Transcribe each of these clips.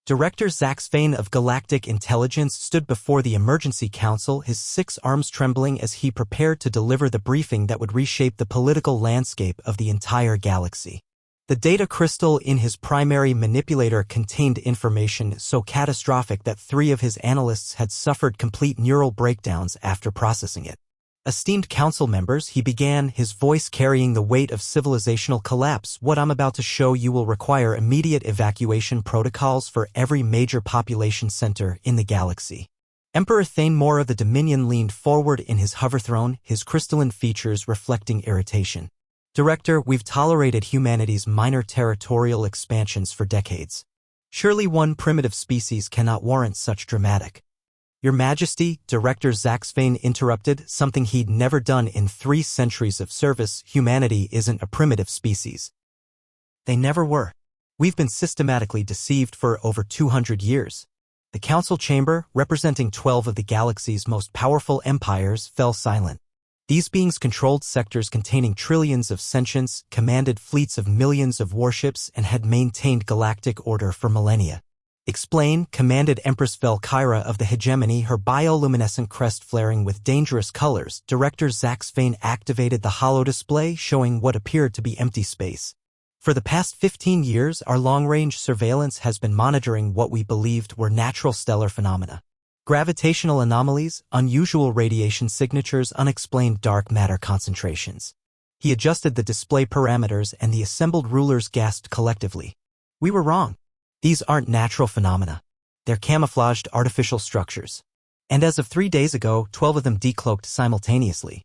Director Zaxfane of Galactic Intelligence stood before the Emergency Council, his 6 arms trembling as he prepared to deliver the briefing that would reshape the political landscape of the entire galaxy. The data crystal in his primary manipulator contained information so catastrophic that 3 of his analysts had suffered complete neural breakdowns after processing it. Esteemed council members, he began, his voice carrying the weight of civilizational collapse. What I'm about to show you will require immediate evacuation protocols for every major population center in the galaxy. Emperor Thanemore of the Dominion leaned forward in his hoverthrone, his crystalline features reflecting irritation. Director, we've tolerated humanity's minor territorial expansions for decades. Surely one primitive species cannot warrant such dramatic. Your Majesty, Director Zaxfane interrupted, something he'd never done in 3 centuries of service. Humanity isn't a primitive species. They never were. We've been systematically deceived for over 200 years. The council chamber, representing 12 of the galaxy's most powerful empires, fell silent. These beings controlled sectors containing trillions of sentience, commanded fleets of millions of warships, and had maintained galactic order for millennia. Explain, commanded Empress Velkyra of the hegemony, her bioluminescent crest flaring with dangerous colors. Director Zaxfane activated the holodisplay, showing what appeared to be empty space. For the past 15 years, our long-range surveillance has been monitoring what we believed were natural stellar phenomena. Gravitational anomalies, unusual radiation signatures, unexplained dark matter concentrations. He adjusted the display parameters and the assembled rulers gasped collectively. We were wrong. These aren't natural phenomena. They're camouflaged artificial structures. And as of 3 days ago, 12 of them decloaked simultaneously.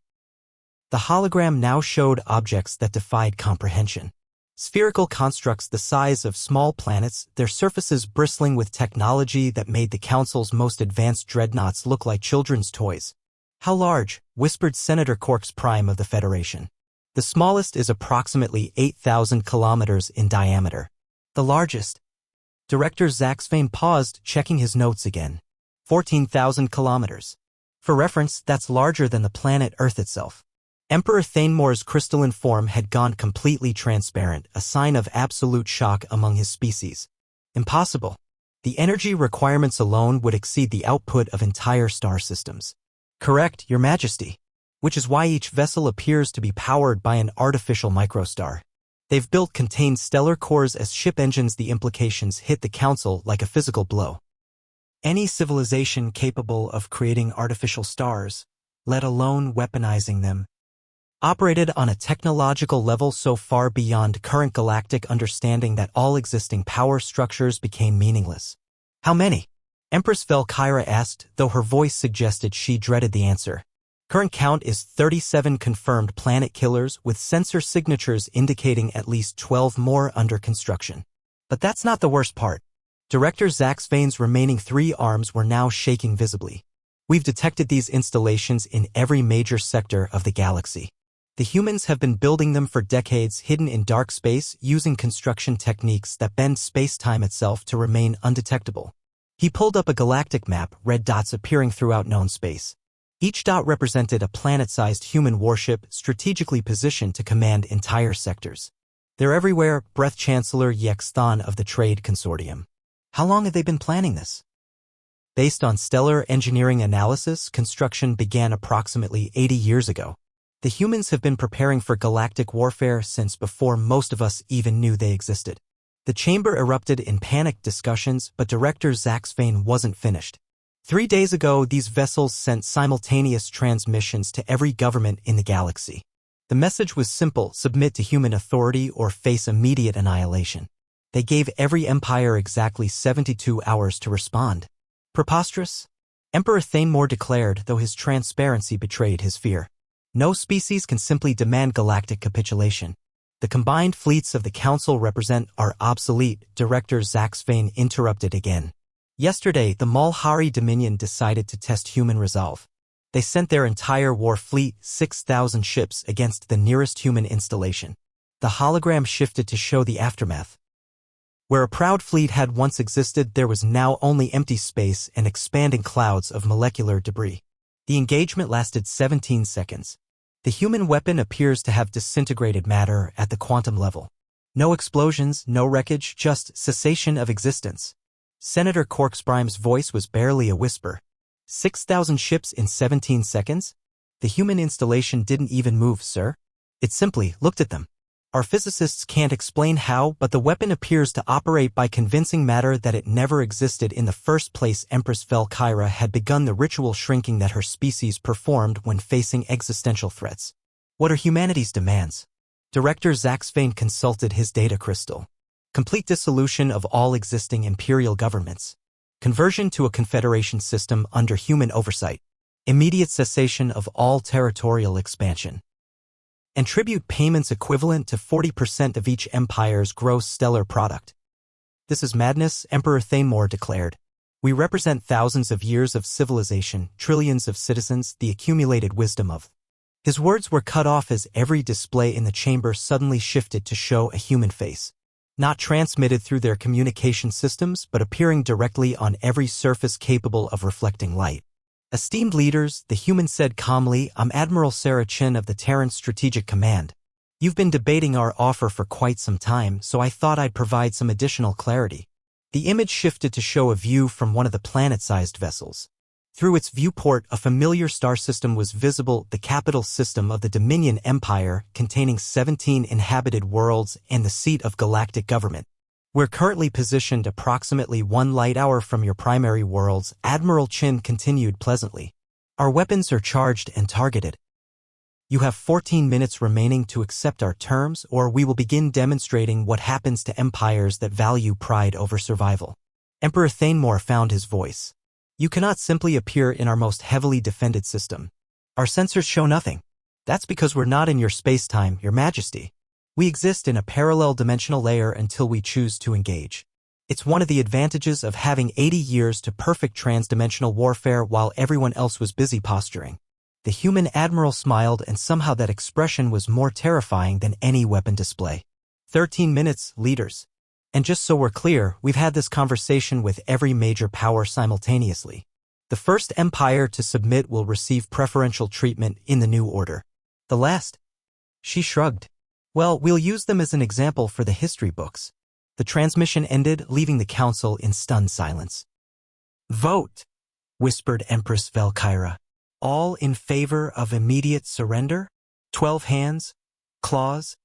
The hologram now showed objects that defied comprehension. Spherical constructs the size of small planets, their surfaces bristling with technology that made the Council's most advanced dreadnoughts look like children's toys. How large? Whispered Senator Corks Prime of the Federation. The smallest is approximately 8,000 kilometers in diameter. The largest? Director Zaxfane paused, checking his notes again. 14,000 kilometers. For reference, that's larger than the planet Earth itself. Emperor Thanemore's crystalline form had gone completely transparent, a sign of absolute shock among his species. Impossible. The energy requirements alone would exceed the output of entire star systems. Correct, Your Majesty. Which is why each vessel appears to be powered by an artificial microstar. They've built contained stellar cores as ship engines. The implications hit the Council like a physical blow. Any civilization capable of creating artificial stars, let alone weaponizing them, operated on a technological level so far beyond current galactic understanding that all existing power structures became meaningless. How many? Empress Velkyra asked, though her voice suggested she dreaded the answer. Current count is 37 confirmed planet killers, with sensor signatures indicating at least 12 more under construction. But that's not the worst part. Director Zaxfane's remaining 3 arms were now shaking visibly. We've detected these installations in every major sector of the galaxy. The humans have been building them for decades, hidden in dark space, using construction techniques that bend space-time itself to remain undetectable. He pulled up a galactic map, red dots appearing throughout known space. Each dot represented a planet-sized human warship strategically positioned to command entire sectors. They're everywhere, breathed Chancellor Yexthan of the Trade Consortium. How long have they been planning this? Based on stellar engineering analysis, construction began approximately 80 years ago. The humans have been preparing for galactic warfare since before most of us even knew they existed. The chamber erupted in panicked discussions, but Director Zaxfane wasn't finished. 3 days ago, these vessels sent simultaneous transmissions to every government in the galaxy. The message was simple: submit to human authority or face immediate annihilation. They gave every empire exactly 72 hours to respond. Preposterous? Emperor Thanemore declared, though his transparency betrayed his fear. No species can simply demand galactic capitulation. The combined fleets of the Council represent are obsolete. Director Zaxfane interrupted again. Yesterday, the Malhari Dominion decided to test human resolve. They sent their entire war fleet, 6,000 ships, against the nearest human installation. The hologram shifted to show the aftermath. Where a proud fleet had once existed, there was now only empty space and expanding clouds of molecular debris. The engagement lasted 17 seconds. The human weapon appears to have disintegrated matter at the quantum level. No explosions, no wreckage, just cessation of existence. Senator Corksbrime's voice was barely a whisper. 6,000 ships in 17 seconds? The human installation didn't even move, sir. It simply looked at them. Our physicists can't explain how, but the weapon appears to operate by convincing matter that it never existed in the first place. Empress Velkyra had begun the ritual shrinking that her species performed when facing existential threats. What are humanity's demands? Director Zaxfane consulted his data crystal. Complete dissolution of all existing imperial governments. Conversion to a confederation system under human oversight. Immediate cessation of all territorial expansion. And tribute payments equivalent to 40% of each empire's gross stellar product. This is madness, Emperor Thamor declared. We represent thousands of years of civilization, trillions of citizens, the accumulated wisdom of. His words were cut off as every display in the chamber suddenly shifted to show a human face. Not transmitted through their communication systems, but appearing directly on every surface capable of reflecting light. Esteemed leaders, the human said calmly, I'm Admiral Sarah Chin of the Terran Strategic Command. You've been debating our offer for quite some time, so I thought I'd provide some additional clarity. The image shifted to show a view from one of the planet-sized vessels. Through its viewport, a familiar star system was visible, the capital system of the Dominion Empire, containing 17 inhabited worlds and the seat of galactic government. We're currently positioned approximately 1 light hour from your primary worlds, Admiral Chin continued pleasantly. Our weapons are charged and targeted. You have 14 minutes remaining to accept our terms, or we will begin demonstrating what happens to empires that value pride over survival. Emperor Thamor found his voice. You cannot simply appear in our most heavily defended system. Our sensors show nothing. That's because we're not in your space-time, Your Majesty. We exist in a parallel dimensional layer until we choose to engage. It's one of the advantages of having 80 years to perfect transdimensional warfare while everyone else was busy posturing. The human admiral smiled, and somehow that expression was more terrifying than any weapon display. 13 minutes, leaders. And just so we're clear, we've had this conversation with every major power simultaneously. The first empire to submit will receive preferential treatment in the new order. The last? She shrugged. Well, we'll use them as an example for the history books. The transmission ended, leaving the council in stunned silence. Vote, whispered Empress Velkyra. All in favor of immediate surrender? 12 hands, claws,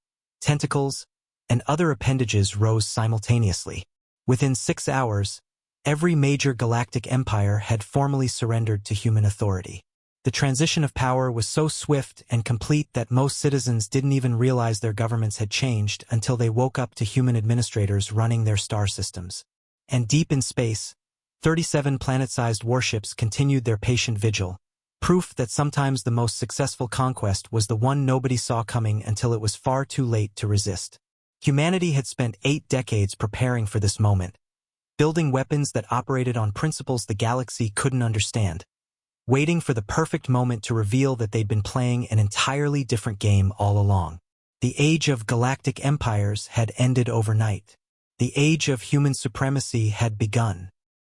tentacles, and other appendages rose simultaneously. Within 6 hours, every major galactic empire had formally surrendered to human authority. The transition of power was so swift and complete that most citizens didn't even realize their governments had changed until they woke up to human administrators running their star systems. And deep in space, 37 planet-sized warships continued their patient vigil, proof that sometimes the most successful conquest was the one nobody saw coming until it was far too late to resist. Humanity had spent 8 decades preparing for this moment, building weapons that operated on principles the galaxy couldn't understand, waiting for the perfect moment to reveal that they'd been playing an entirely different game all along. The age of galactic empires had ended overnight. The age of human supremacy had begun.